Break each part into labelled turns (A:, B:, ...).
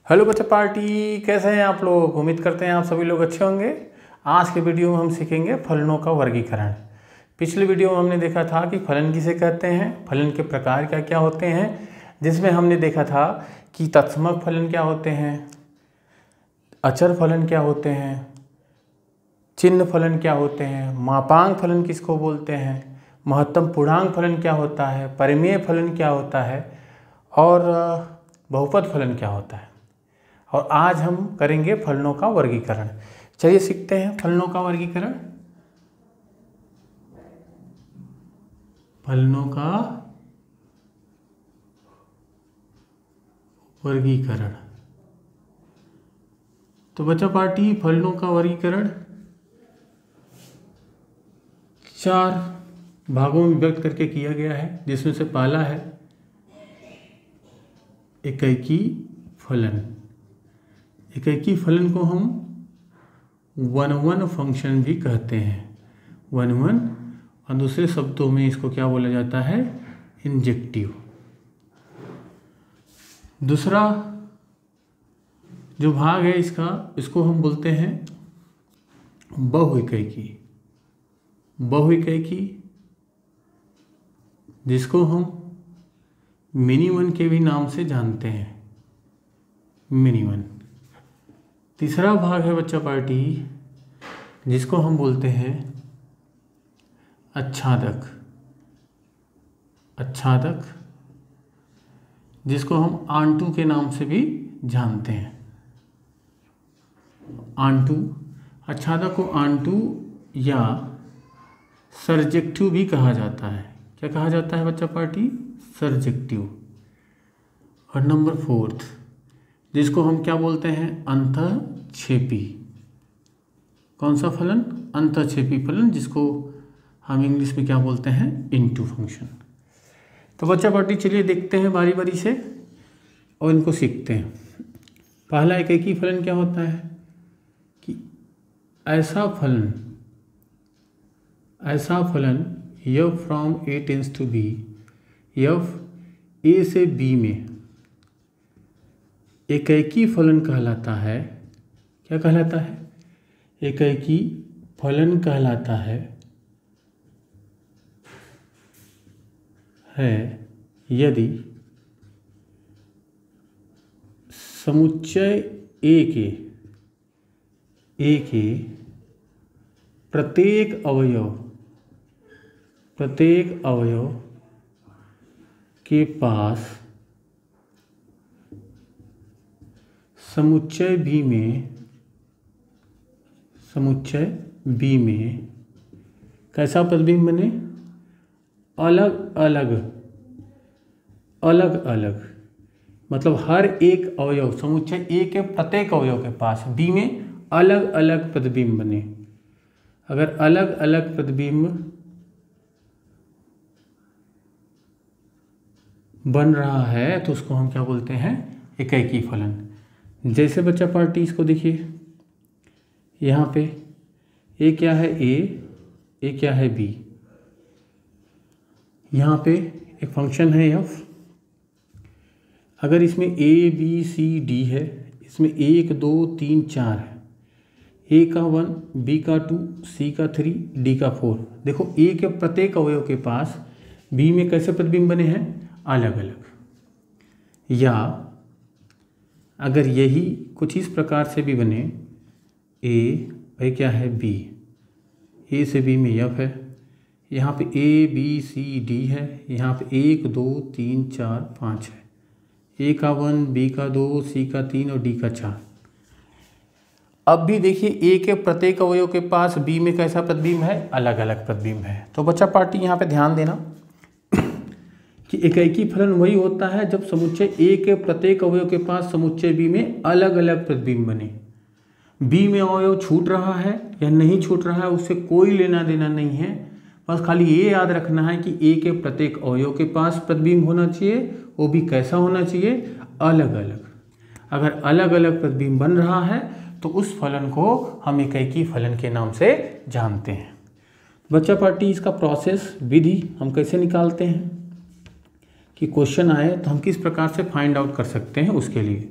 A: Hello बच्चा party, कैसे हैं आप लोग। उम्मीद करते हैं आप सभी लोग अच्छे होंगे। आज के वीडियो में हम सीखेंगे फलनों का वर्गीकरण। पिछले वीडियो में हमने देखा था कि फलन किसे कहते हैं, फलन के प्रकार क्या क्या होते हैं, जिसमें हमने देखा था कि तत्समक फलन क्या होते हैं, अचर फलन क्या होते हैं, चिन्ह फलन क्या होते हैं, मापांक फलन किसको बोलते हैं, महत्तम पूर्णांक फलन क्या होता है, परिमेय फलन क्या होता है और बहुपद फलन क्या होता है। और आज हम करेंगे फलनों का वर्गीकरण। चलिए सीखते हैं फलनों का वर्गीकरण। फलनों का वर्गीकरण। तो बच्चा पार्टी, फलनों का वर्गीकरण 4 भागों में व्यक्त करके किया गया है, जिसमें से पहला है एकैकी फलन। एकैकी फलन को हम 1-1 फंक्शन भी कहते हैं, 1-1, और दूसरे शब्दों में इसको क्या बोला जाता है, इंजेक्टिव। दूसरा जो भाग है इसको हम बोलते हैं बहुइकैकी। बहुइकैकी, जिसको हम मिनी वन के भी नाम से जानते हैं, मिनी वन। तीसरा भाग है बच्चा पार्टी, जिसको हम बोलते हैं आच्छादक। आच्छादक, जिसको हम आंटू के नाम से भी जानते हैं, आंटू। आच्छादक को आंटू या सर्जेक्टिव भी कहा जाता है। क्या कहा जाता है बच्चा पार्टी, सर्जेक्टिव। और नंबर 4, जिसको हम क्या बोलते हैं, अंतःक्षेपी। कौन सा फलन, अंतःक्षेपी फलन, जिसको हम इंग्लिश में क्या बोलते हैं, इनटू फंक्शन। तो बच्चा पार्टी चलिए देखते हैं बारी बारी से और इनको सीखते हैं। पहला एकैकी फलन क्या होता है कि ऐसा फलन f from a tends to b, f a से b में एकैकी फलन कहलाता है। क्या कहलाता है, एकैकी फलन कहलाता है यदि समुच्चय A के प्रत्येक अवयव के पास समुच्चय B में कैसा प्रतिबिंब बने, अलग अलग, मतलब हर एक अवयव, समुच्चय A के प्रत्येक अवयव के पास B में अलग अलग प्रतिबिंब बने। अगर अलग अलग प्रतिबिंब बन रहा है तो उसको हम क्या बोलते हैं, एकैकी फलन। जैसे बच्चा पार्टी इसको देखिए, यहाँ पे ए क्या है, ए क्या है, बी। यहाँ पे एक फंक्शन है f। अगर इसमें a b c d है, इसमें 1 2 3 4 है, a का 1, b का 2, c का 3, d का 4। देखो a के प्रत्येक अवयव के पास b में कैसे प्रतिबिंब बने हैं, अलग अलग। या अगर यही कुछ इस प्रकार से भी बने, a क्या है, b, a से b में f है, यहाँ पे a b c d है, यहाँ पे 1 2 3 4 5 है, a का 1, b का 2, c का 3 और d का 4। अब भी देखिए a के प्रत्येक अवयव के पास b में कैसा प्रतिबिंब है, अलग अलग प्रतिबिंब है। तो बच्चा पार्टी यहाँ पे ध्यान देना कि एकैकी फलन वही होता है जब समुच्चय A के प्रत्येक अवयव के पास समुच्चय B में अलग अलग प्रतिबिंब बने। B में अवयव छूट रहा है या नहीं छूट रहा है, उससे कोई लेना देना नहीं है। बस खाली ये याद रखना है कि A के प्रत्येक अवयव के पास प्रतिबिंब होना चाहिए, वो भी कैसा होना चाहिए, अलग अलग। अगर अलग अलग प्रतिबिंब बन रहा है तो उस फलन को हम एकैकी फलन के नाम से जानते हैं। बच्चा पार्टी, इसका प्रोसेस, विधि हम कैसे निकालते हैं कि क्वेश्चन आए तो हम किस प्रकार से फाइंड आउट कर सकते हैं उसके लिए।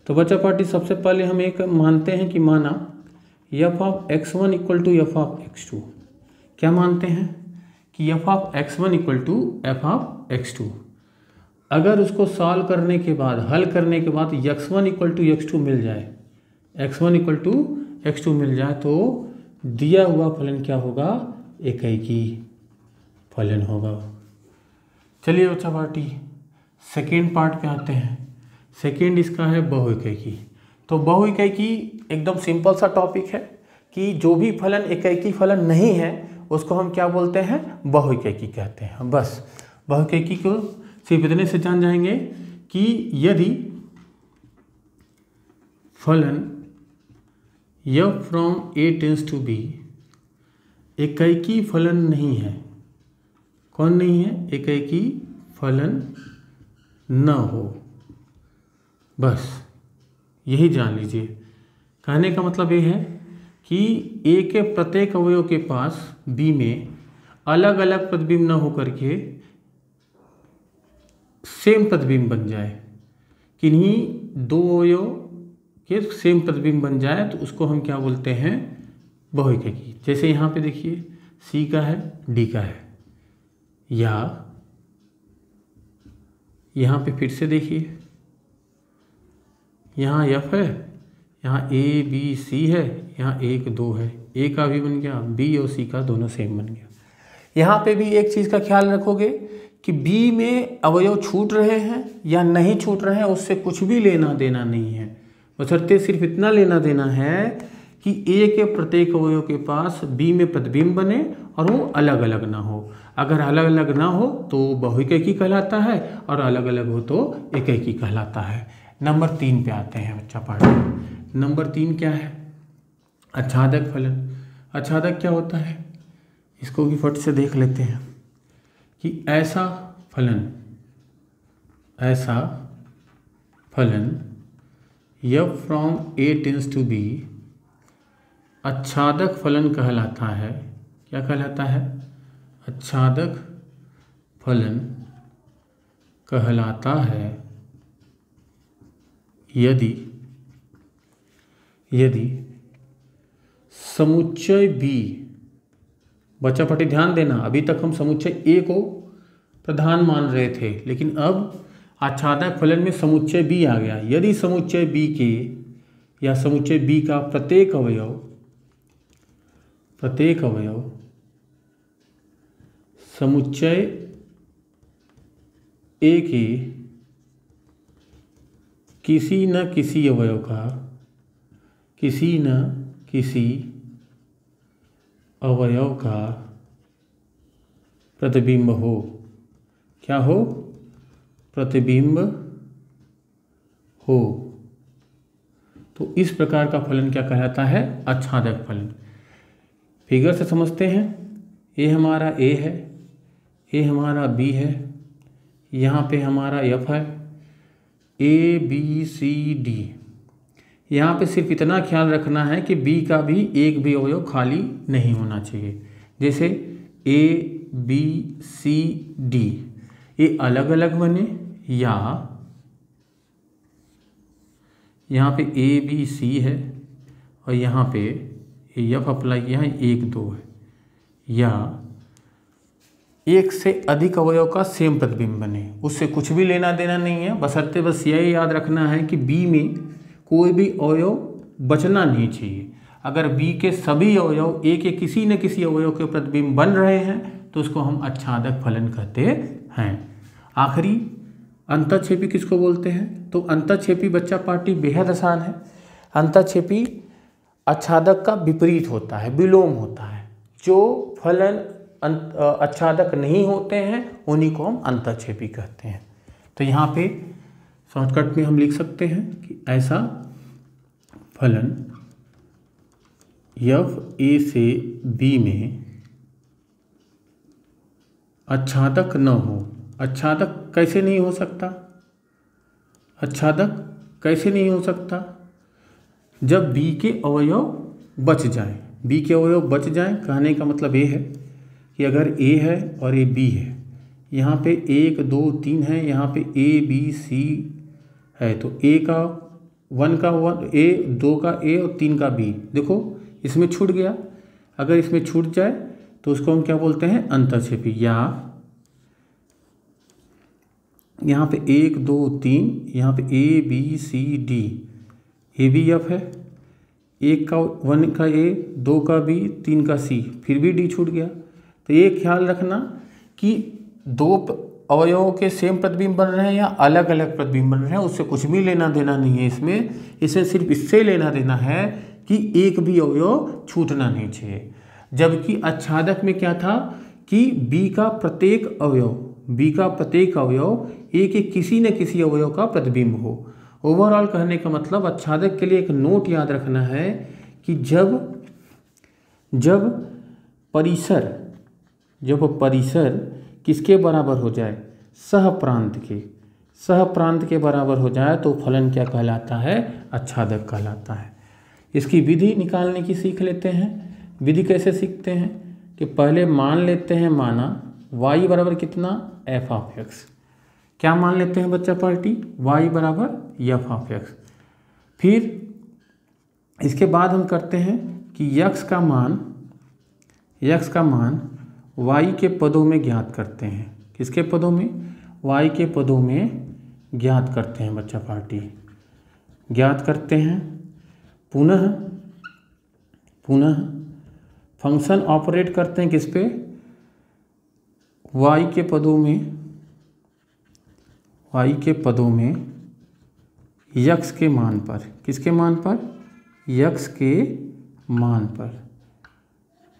A: तो बच्चा पार्टी सबसे पहले हम एक मानते हैं कि माना f of x1 equal to f of x2। क्या मानते हैं कि f of x1 equal to f of x2। अगर उसको सॉल्व करने के बाद, हल करने के बाद x1 इक्वल टू x2 मिल जाए, x1 इक्वल टू x2 मिल जाए तो दिया हुआ फलन क्या होगा, एकाकी फलन होगा। चलिए बच्चा पार्टी सेकेंड पार्ट पे आते हैं। सेकेंड इसका है बहुएकाकी। तो बहुएकाकी एकदम सिंपल सा टॉपिक है कि जो भी फलन एकाकी फलन नहीं है उसको हम क्या बोलते हैं, बहुएकाकी कहते हैं। बस बहुएकाकी को सिर्फ इतने से जान जाएंगे कि यदि फलन f from a tends to b एकाकी फलन नहीं है। कौन नहीं है, एकाकी फलन न हो, बस यही जान लीजिए। कहने का मतलब ये है कि a के प्रत्येक अवयव के पास b में अलग अलग प्रतिबिंब न होकर के सेम प्रतिबिंब बन जाए, किन्हीं दो अवयव के सेम प्रतिबिंब बन जाए तो उसको हम क्या बोलते हैं, बहुएकाकी। जैसे यहाँ पे देखिए C का है, D का है, या यहाँ पे फिर से देखिए यहाँ F है, यहाँ A B C है, यहाँ 1 2 है, A का भी बन गया, B और C का दोनों सेम बन गया। यहाँ पे भी एक चीज़ का ख्याल रखोगे कि B में अवयव छूट रहे हैं या नहीं छूट रहे हैं, उससे कुछ भी लेना देना नहीं है। बशर्ते सिर्फ इतना लेना देना है कि A के प्रत्येक अवयव के पास B में प्रतिबिंब बने और वो अलग अलग ना हो। अगर अलग अलग ना हो तो बहुएकाकी कहलाता है और अलग अलग हो तो एकाकी कहलाता है। नंबर 3 पे आते हैं बच्चा पार्टी। नंबर 3 क्या है, आच्छादक फलन। आच्छादक क्या होता है, इसको भी फट से देख लेते हैं कि ऐसा फलन f from a tends to b आच्छादक फलन कहलाता है। क्या कहलाता है, आच्छादक फलन कहलाता है यदि समुच्चय b, बच्चा पार्टी ध्यान देना, अभी तक हम समुच्चय a को प्रधान मान रहे थे, लेकिन अब आच्छादक फलन में समुच्चय b आ गया। यदि समुच्चय b के या समुच्चय b का प्रत्येक अवयव समुच्चय a के किसी न किसी अवयव का प्रतिबिंब हो। क्या हो, प्रतिबिंब हो, तो इस प्रकार का फलन क्या कहलाता है, आच्छादक फलन। फिगर से समझते हैं, ये हमारा A है, ये हमारा B है, यहाँ पे हमारा F है, A B C D। यहाँ पे सिर्फ इतना ख्याल रखना है कि B का भी एक भी अवयव खाली नहीं होना चाहिए। जैसे A B C D ये अलग अलग बने या यहाँ पे A B C है और यहाँ पे F अप्लाई किया है 1 2 है, या एक से अधिक अवयव का सेम प्रतिबिंब बने, उससे कुछ भी लेना देना नहीं है। बशर्ते बस यही याद रखना है कि B में कोई भी अवयव बचना नहीं चाहिए। अगर B के सभी अवयव A के किसी न किसी अवयव के प्रतिबिंब बन रहे हैं तो उसको हम आच्छादक फलन कहते हैं। आखिरी अंतःक्षेपी किसको बोलते हैं, तो अंतःक्षेपी बच्चा पार्टी बेहद आसान है। अंतःक्षेपी आच्छादक का विपरीत होता है, विलोम होता है। जो फलन आच्छादक नहीं होते हैं उन्हीं को हम अंतःक्षेपी कहते हैं। तो यहाँ पे शॉर्टकट में हम लिख सकते हैं कि ऐसा फलन f a से b में आच्छादक न हो। आच्छादक कैसे नहीं हो सकता, आच्छादक कैसे नहीं हो सकता, जब b के अवयव बच जाएं। b के अवयव बच जाएं कहने का मतलब ये है कि अगर a है और ये b है, यहाँ पे 1 2 3 है, यहाँ पे a b c है, तो a का 1 का 1 ए, 2 का ए और 3 का बी। देखो इसमें छूट गया, अगर इसमें छूट जाए तो उसको हम क्या बोलते हैं, अंतःक्षेपी। या यहाँ पे 1 2 3, यहाँ पे A B C D, A B F है, 1 का ए, 2 का बी, 3 का सी, फिर भी डी छूट गया। तो ये ख्याल रखना कि दो अवयवों के सेम प्रतिबिंब बन रहे हैं या अलग अलग प्रतिबिंब बन रहे हैं, उससे कुछ भी लेना देना नहीं है इसमें सिर्फ इससे लेना देना है कि एक भी अवयव छूटना नहीं चाहिए। जबकि आच्छादक में क्या था कि बी का प्रत्येक अवयव ए के किसी न किसी अवयव का प्रतिबिंब हो। ओवरऑल कहने का मतलब आच्छादक के लिए एक नोट याद रखना है कि जब परिसर किसके बराबर हो जाए, सहप्रांत के बराबर हो जाए तो फलन क्या कहलाता है, आच्छादक कहलाता है। इसकी विधि निकालने की सीख लेते हैं। विधि कैसे सीखते हैं कि पहले मान लेते हैं, माना y बराबर कितना, एफ ऑफ एक्स। क्या मान लेते हैं बच्चा पार्टी, y बराबर एफ ऑफ एक्स। फिर इसके बाद हम करते हैं कि x का मान y के पदों में ज्ञात करते हैं। किसके पदों में, y के पदों में ज्ञात करते हैं बच्चा पार्टी, ज्ञात करते हैं। पुनः फंक्शन ऑपरेट करते हैं किस पे, y के पदों में x के मान पर। किसके मान पर, x के मान पर।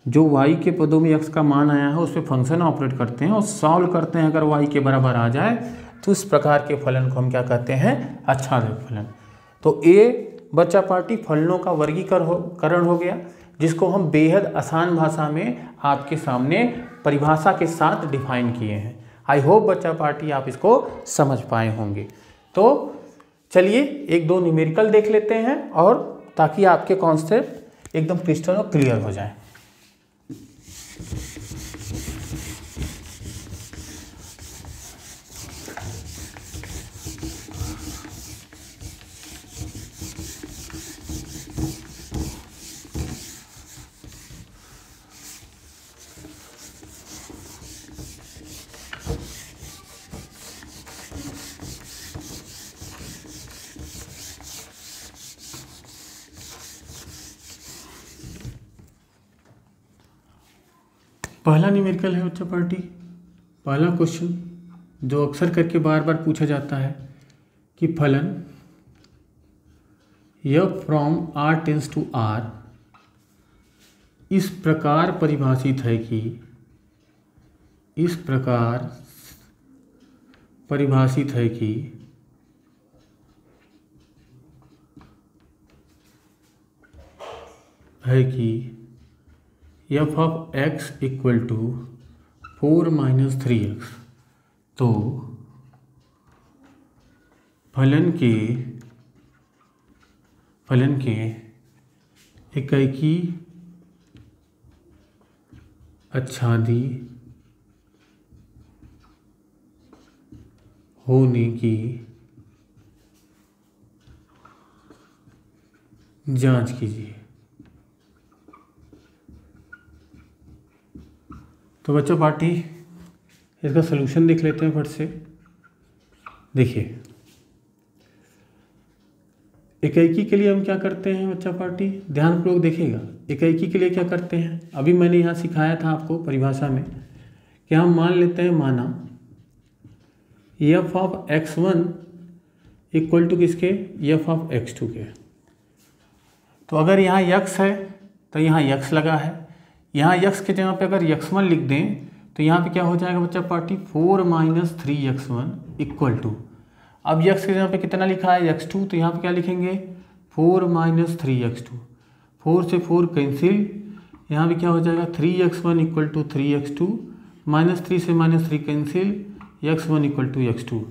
A: जो y के पदों में x का मान आया है उस पर फंक्शन ऑपरेट करते हैं और सॉल्व करते हैं। अगर y के बराबर आ जाए तो इस प्रकार के फलन को हम क्या कहते हैं, आच्छादक फलन। तो ए बच्चा पार्टी फलनों का वर्गीकरण हो गया, जिसको हम बेहद आसान भाषा में आपके सामने परिभाषा के साथ डिफाइन किए हैं। आई होप बच्चा पार्टी आप इसको समझ पाए होंगे। तो चलिए 1-2 न्यूमेरिकल देख लेते हैं, और ताकि आपके कॉन्सेप्ट एकदम क्रिस्टल और क्लियर हो जाए। पहला न्यूमेरिकल है बच्चा पार्टी, पहला क्वेश्चन जो अक्सर करके बार बार पूछा जाता है कि फलन f from r tends to r इस प्रकार परिभाषित है कि f of x equal to 4 - 3x। तो फलन के इकाई आच्छादी होने की जांच कीजिए। तो बच्चों पार्टी इसका सलूशन देख लेते हैं फट से। देखिए इकाई के लिए हम क्या करते हैं बच्चा पार्टी, ध्यानपूर्वक देखिएगा। इकाई के लिए क्या करते हैं, अभी मैंने यहाँ सिखाया था आपको परिभाषा में कि हम मान लेते हैं, माना f of x1 equal to किसके, f ऑफ x2 के। तो अगर यहाँ x है तो यहाँ x लगा है, यहाँ x के जगह पे अगर x1 लिख दें तो यहाँ पे क्या हो जाएगा बच्चा पार्टी, 4 - 3x1 इक्वल टू, अब x के जगह पे कितना लिखा है x2, तो यहाँ पे क्या लिखेंगे 4 - 3x2, 4 से 4 कैंसिल, यहाँ पे क्या हो जाएगा 3x1 इक्वल टू 3x2, -3 से -3 cancel, x1 equal to x2।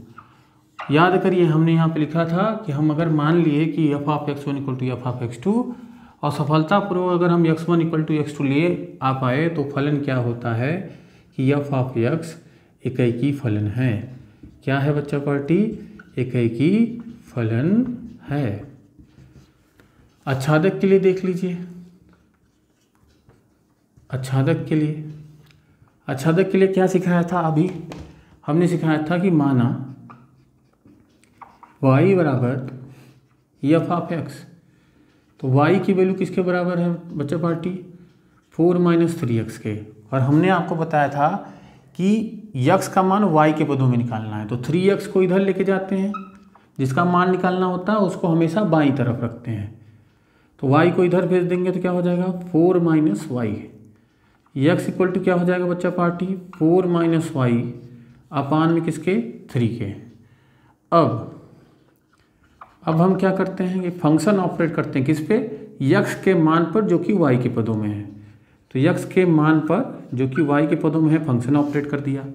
A: याद करिए हमने यहाँ पे लिखा था कि हम अगर मान लिए कि f of x1 equal to f of x2 और सफलतापूर्वक अगर हम x1 इक्वल टू x2 ले आ पाए तो फलन क्या होता है कि f ऑफ x इकाई फलन है। क्या है बच्चा पार्टी, इकाई फलन है। आच्छादक के लिए देख लीजिए। आच्छादक के लिए क्या सिखाया था? अभी हमने सिखाया था कि माना y बराबर एफ ऑफ एक्स, तो y की वैल्यू किसके बराबर है बच्चा पार्टी? 4 - 3x के। और हमने आपको बताया था कि x का मान y के पदों में निकालना है, तो 3x को इधर लेके जाते हैं, जिसका मान निकालना होता है उसको हमेशा बाईं तरफ रखते हैं। तो y को इधर भेज देंगे तो क्या हो जाएगा? 4 - y। x इक्वल टू क्या हो जाएगा बच्चा पार्टी? 4 - y अपान में किसके? 3 के। अब हम क्या करते हैं? ये फंक्शन ऑपरेट करते हैं किस पे? x के मान पर जो कि y के पदों में है। तो x के मान पर जो कि y के पदों में है फंक्शन ऑपरेट कर दिया।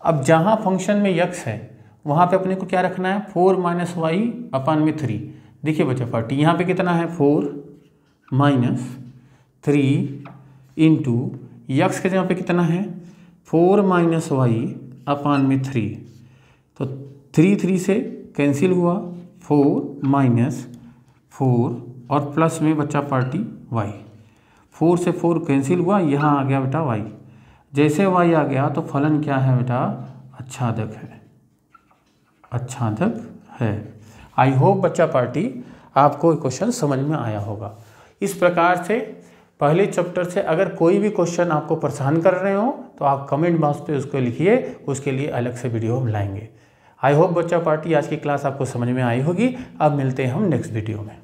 A: अब जहाँ फंक्शन में x है वहाँ पे अपने को क्या रखना है? 4 - y अपान में 3। देखिए बच्चा पार्टी यहाँ पे कितना है? 4 - 3 इंटू यक्स के जगह पे कितना है? 4 - y अपान में 3। तो 3 से कैंसिल हुआ, 4 - 4 और प्लस में बच्चा पार्टी y। 4 से 4 कैंसिल हुआ, यहाँ आ गया बेटा y। जैसे y आ गया तो फलन क्या है बेटा? आच्छादक है। आच्छादक है। आई होप बच्चा पार्टी आपको क्वेश्चन समझ में आया होगा। इस प्रकार से पहले चैप्टर से अगर कोई भी क्वेश्चन आपको परेशान कर रहे हो तो आप कमेंट बॉक्स पे उसको लिखिए, उसके लिए अलग से वीडियो हम लाएंगे। आई होप बच्चा पार्टी आज की क्लास आपको समझ में आई होगी। अब मिलते हैं हम नेक्स्ट वीडियो में।